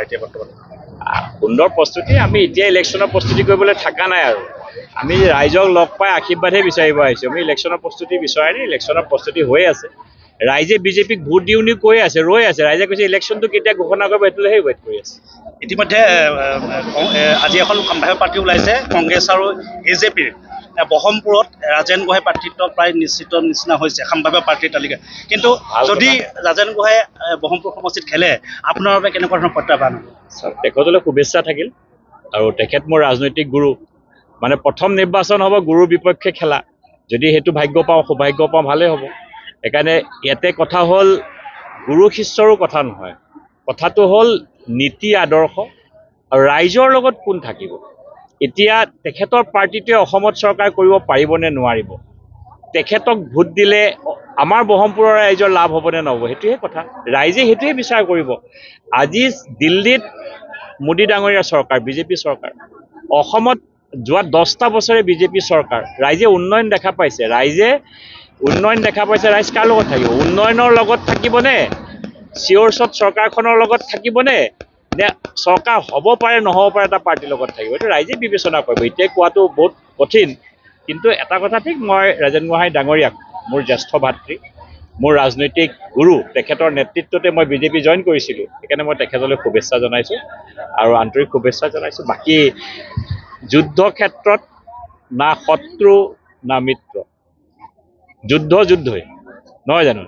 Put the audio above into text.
এতিয়া বৰ্তমান সুন্দৰ প্ৰস্তুতি আমি এতিয়া ইলেকশ্যনৰ প্ৰস্তুতি কৰিবলৈ থকা নাই আৰু আমি ৰাইজক লগ পাই আশীৰ্বাদহে বিচাৰিব আহিছোঁ আমি ইলেকশ্যনৰ প্ৰস্তুতি বিচৰা নাই ইলেকশ্যনৰ প্ৰস্তুতি হৈ আছে ৰাইজে বিজেপিক ভোট দিওঁ নি কৈ আছে ৰৈ আছে ৰাইজে কৈছে ইলেকশ্যনটো কেতিয়া ঘোষণা কৰিব সেইটোলৈহে ৱেইট কৰি আছে ইতিমধ্যে আজি এখন সম্ভাব্য প্ৰাৰ্থী ওলাইছে কংগ্ৰেছ আৰু AJPৰ বহমপুৰত ৰাজেন গোহাঁই প্ৰাৰ্থিত্ব প্ৰায় নিশ্চিত নিচিনা হৈছে সম্ভাব্য প্ৰাৰ্থীৰ তালিকা কিন্তু যদি ৰাজেন গোহাঁই বহমপুৰ সমষ্টিত খেলে আপোনাৰ বাবে কেনেকুৱা ধৰণৰ প্ৰত্যাহ্বান তেখেতলৈ শুভেচ্ছা থাকিল আৰু তেখেত মোৰ ৰাজনৈতিক গুৰু মানে প্ৰথম নিৰ্বাচন হ'ব গুৰুৰ বিপক্ষে খেলা যদি সেইটো ভাগ্য পাওঁ সৌভাগ্য পাওঁ ভালেই হ'ব সেইকাৰণে ইয়াতে কথা হ'ল গুৰু শিষ্যৰো কথা নহয় কথাটো হ'ল নীতি আদৰ্শ আৰু ৰাইজৰ লগত কোন থাকিব এতিয়া তেখেতৰ পাৰ্টিটোৱে অসমত চৰকাৰ কৰিব পাৰিবনে নোৱাৰিব তেখেতক ভোট দিলে আমাৰ বহমপুৰৰ ৰাইজৰ লাভ হ'বনে নহ'ব সেইটোহে কথা ৰাইজে সেইটোৱে বিচাৰ কৰিব আজি দিল্লীত মোদী ডাঙৰীয়াৰ চৰকাৰ বিজেপি চৰকাৰ অসমত যোৱা 10টা বছৰে বিজেপি চৰকাৰ ৰাইজে উন্নয়ন দেখা পাইছে ৰাইজ কাৰ লগত থাকিব উন্নয়নৰ লগত থাকিবনে চিঅ'ৰ্ছত চৰকাৰখনৰ লগত থাকিবনে নে চৰকাৰ হ'ব পাৰে নহ'ব পাৰে এটা পাৰ্টিৰ লগত থাকিব এইটো ৰাইজে বিবেচনা কৰিব এতিয়া কোৱাটো বহুত কঠিন কিন্তু এটা কথা ঠিক মই ৰাজেন গোহাঁই ডাঙৰীয়াক মোৰ জ্যেষ্ঠ ভাতৃ মোৰ ৰাজনৈতিক গুৰু তেখেতৰ নেতৃত্বতে মই বিজেপি জইন কৰিছিলোঁ সেইকাৰণে মই তেখেতলৈ শুভেচ্ছা জনাইছোঁ আৰু আন্তৰিক শুভেচ্ছা জনাইছোঁ বাকী যুদ্ধ ক্ষেত্ৰত না শত্ৰু না মিত্ৰ যুদ্ধই নহয় জানো